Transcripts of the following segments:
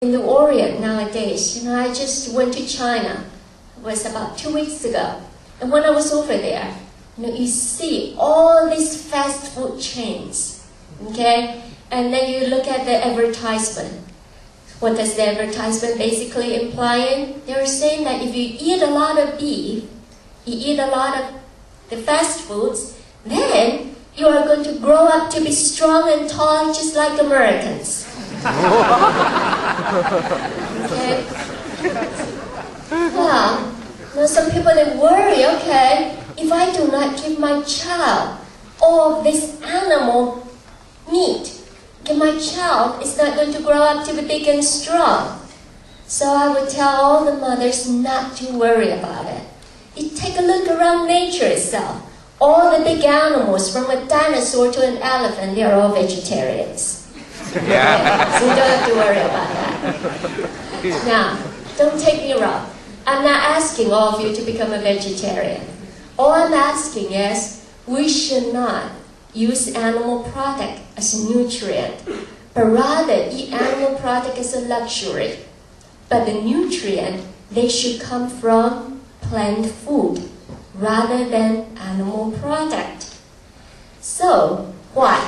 In the Orient nowadays, I just went to China. It was about 2 weeks ago. And when I was over there, you see all these fast food chains, okay? And then you look at the advertisement. What does the advertisement basically imply? They're saying that if you eat a lot of beef, you eat a lot of the fast foods, then you are going to grow up to be strong and tall just like Americans. Okay? Well, some people they worry, okay, if I do not give my child all of this animal meat, then my child is not going to grow up to be big and strong. So I would tell all the mothers not to worry about it. You take a look around nature itself. All the big animals, from a dinosaur to an elephant, they are all vegetarians. Yeah. So you don't have to worry about that. Now, don't take me wrong. I'm not asking all of you to become a vegetarian. All I'm asking is, we should not use animal product as a nutrient, but rather eat animal product as a luxury. But the nutrient, they should come from plant food rather than animal product. So, why?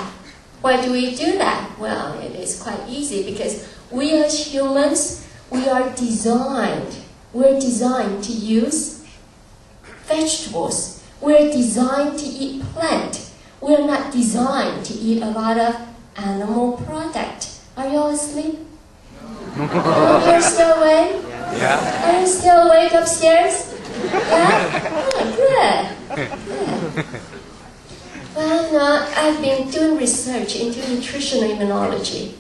Why do we do that? Well, it is quite easy because we as humans, we're designed to use vegetables. We're designed to eat plant. We're not designed to eat a lot of animal product. Are you all asleep? Oh, you're still awake? Yeah. Are you still awake upstairs? Yeah? Oh, good. Well, I've been doing research into nutritional immunology.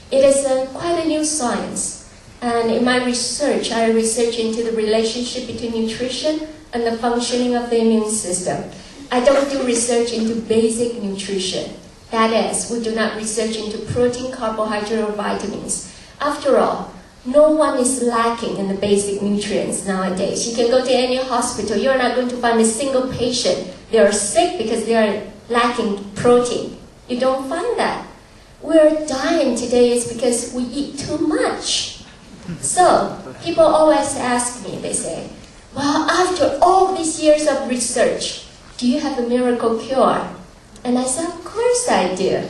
It is quite a new science. And in my research, I research into the relationship between nutrition and the functioning of the immune system. I don't do research into basic nutrition. That is, we do not research into protein, carbohydrate, or vitamins. After all, no one is lacking in the basic nutrients nowadays. You can go to any hospital, you're not going to find a single patient. They are sick because they are lacking protein. You don't find that. We're dying today is because we eat too much. So, people always ask me, they say, well, after all these years of research, do you have a miracle cure? And I said, of course I do.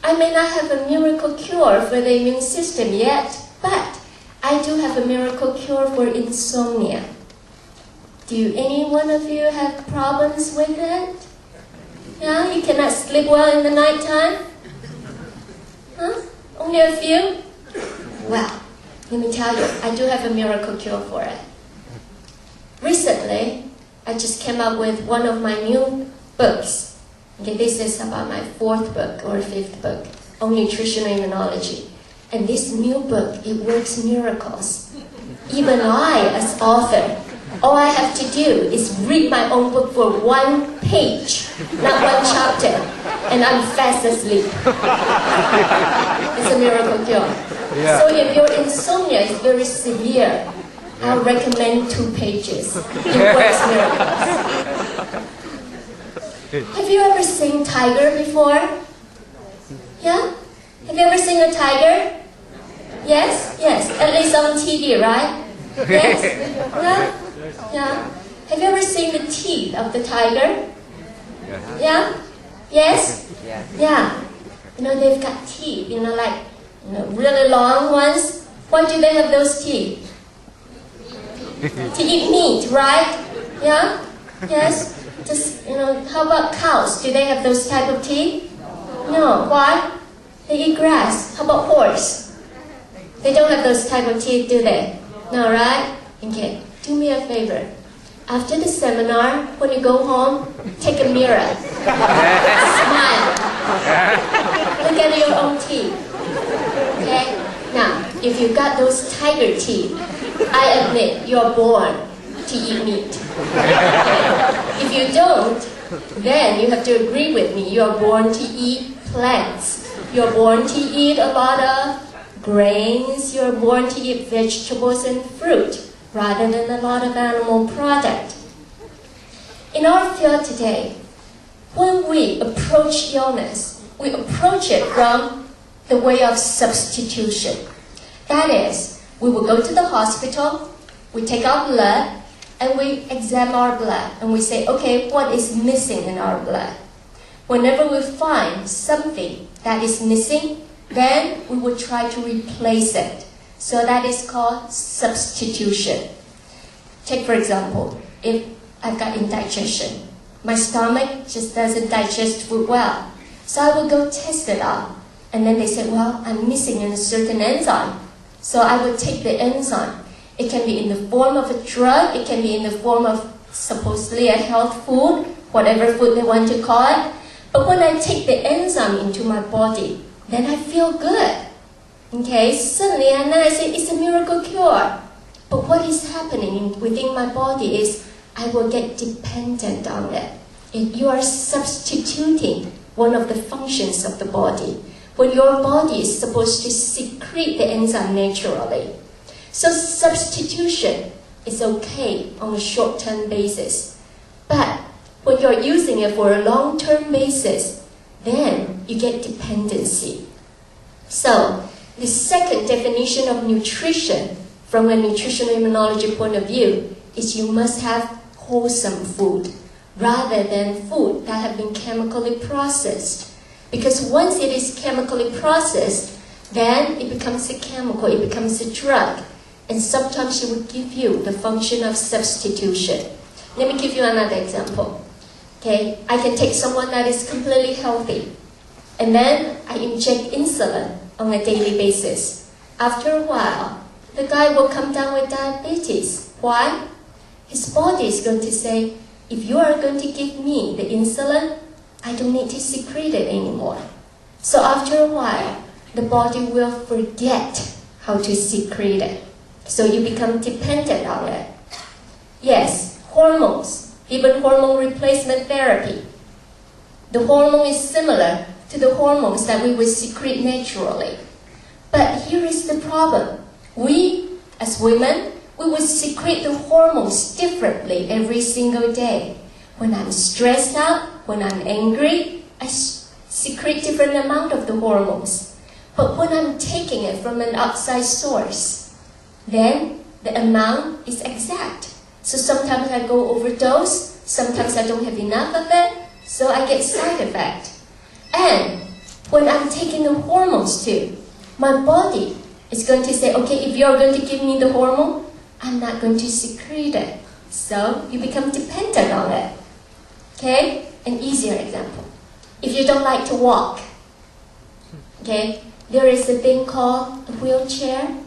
I may not have a miracle cure for the immune system yet, but I do have a miracle cure for insomnia. Do any one of you have problems with it? Yeah, you cannot sleep well in the nighttime? Huh? Only a few? Well, let me tell you, I do have a miracle cure for it. Recently, I just came up with one of my new books. Okay, this is about my 4th book or 5th book on nutritional immunology. And this new book, it works miracles. Even I, as author, all I have to do is read my own book for 1 page, not 1 chapter, and I'm fast asleep. It's a miracle cure. Yeah. So if your insomnia is very severe, I'll recommend 2 pages. It works miracles. Have you ever seen tiger before? Yeah? Have you ever seen a tiger? Yes? Yes. At least on TV, right? Yes? Yeah? Yeah. Have you ever seen the teeth of the tiger? Yeah? Yes? Yeah. They've got teeth, really long ones. Why do they have those teeth? To eat meat, right? Yeah? Yes? Just, how about cows? Do they have those type of teeth? No. Why? They eat grass. How about horse? They don't have those type of teeth, do they? No, right? Okay. Do me a favor. After the seminar, when you go home, take a mirror. Smile. Look at your own teeth. Okay? Now, if you got those tiger teeth, I admit you're born to eat meat. If you don't, then you have to agree with me. You're born to eat plants. You're born to eat a lot of grains. You're born to eat vegetables and fruit rather than a lot of animal product. In our field today, when we approach illness, we approach it from the way of substitution. That is, we will go to the hospital, we take our blood, and we examine our blood, and we say, okay, what is missing in our blood? Whenever we find something that is missing, then we will try to replace it. So that is called substitution. Take, for example, if I've got indigestion, my stomach just doesn't digest food well. So I will go test it out. And then they say, well, I'm missing a certain enzyme. So I will take the enzyme. It can be in the form of a drug. It can be in the form of supposedly a health food, whatever food they want to call it. But when I take the enzyme into my body, then I feel good. Okay, suddenly and then I say it's a miracle cure. But what is happening within my body is I will get dependent on it. You are substituting one of the functions of the body when your body is supposed to secrete the enzyme naturally. So substitution is okay on a short-term basis. But when you're using it for a long-term basis, then you get dependency. So the second definition of nutrition from a nutritional immunology point of view is you must have wholesome food rather than food that have been chemically processed. Because once it is chemically processed, then it becomes a chemical, it becomes a drug. And sometimes it will give you the function of substitution. Let me give you another example. Okay, I can take someone that is completely healthy, and then I inject insulin on a daily basis. After a while, the guy will come down with diabetes. Why? His body is going to say, if you are going to give me the insulin, I don't need to secrete it anymore. So after a while, the body will forget how to secrete it. So you become dependent on it. Yes, hormones, even hormone replacement therapy. The hormone is similar to the hormones that we would secrete naturally. But here is the problem. We, as women, we would secrete the hormones differently every single day. When I'm stressed out, when I'm angry, I secrete different amount of the hormones. But when I'm taking it from an outside source, then the amount is exact. So sometimes I go overdose, sometimes I don't have enough of it, so I get side effect. And when I'm taking the hormones too, my body is going to say, okay, if you're going to give me the hormone, I'm not going to secrete it. So you become dependent on it. Okay? An easier example. If you don't like to walk, okay, there is a thing called a wheelchair.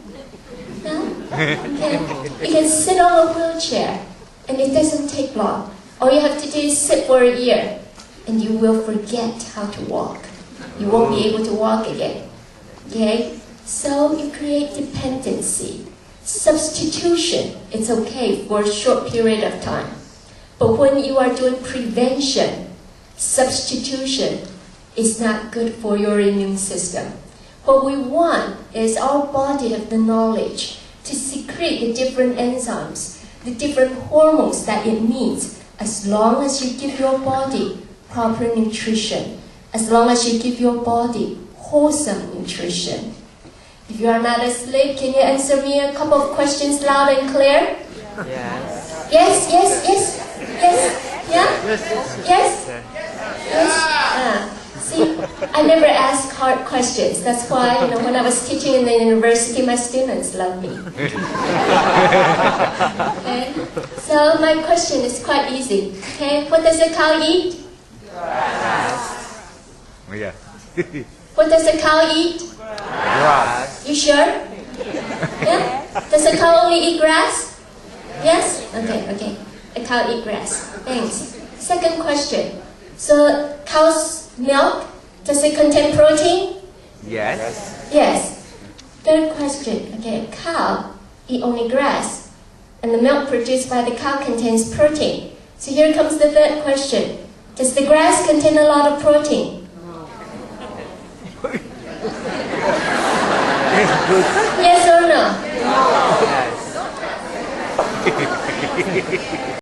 No? Okay. You can sit on a wheelchair and it doesn't take long. All you have to do is sit for a year and you will forget how to walk. You won't be able to walk again. Okay? So you create dependency. Substitution, it's okay for a short period of time. But when you are doing prevention, substitution is not good for your immune system. What we want is our body have the knowledge to secrete the different enzymes, the different hormones that it needs, as long as you give your body proper nutrition, as long as you give your body wholesome nutrition. If you are not asleep, can you answer me a couple of questions loud and clear? Yes. Yes, yes, yes, yes, yeah? Yes? Yes? See, I never ask hard questions. That's why, when I was teaching in the university, my students love me. Okay? So my question is quite easy. Okay, what does a cow eat? Grass. Yeah. What does a cow eat? Grass. You sure? Yeah? Does a cow only eat grass? Yes? Okay. A cow eat grass. Thanks. Second question. So cow's milk, does it contain protein? Yes. Yes. Third question. Okay, a cow eat only grass, and the milk produced by the cow contains protein. So here comes the third question. Does the grass contain a lot of protein? Yes or no? Yes.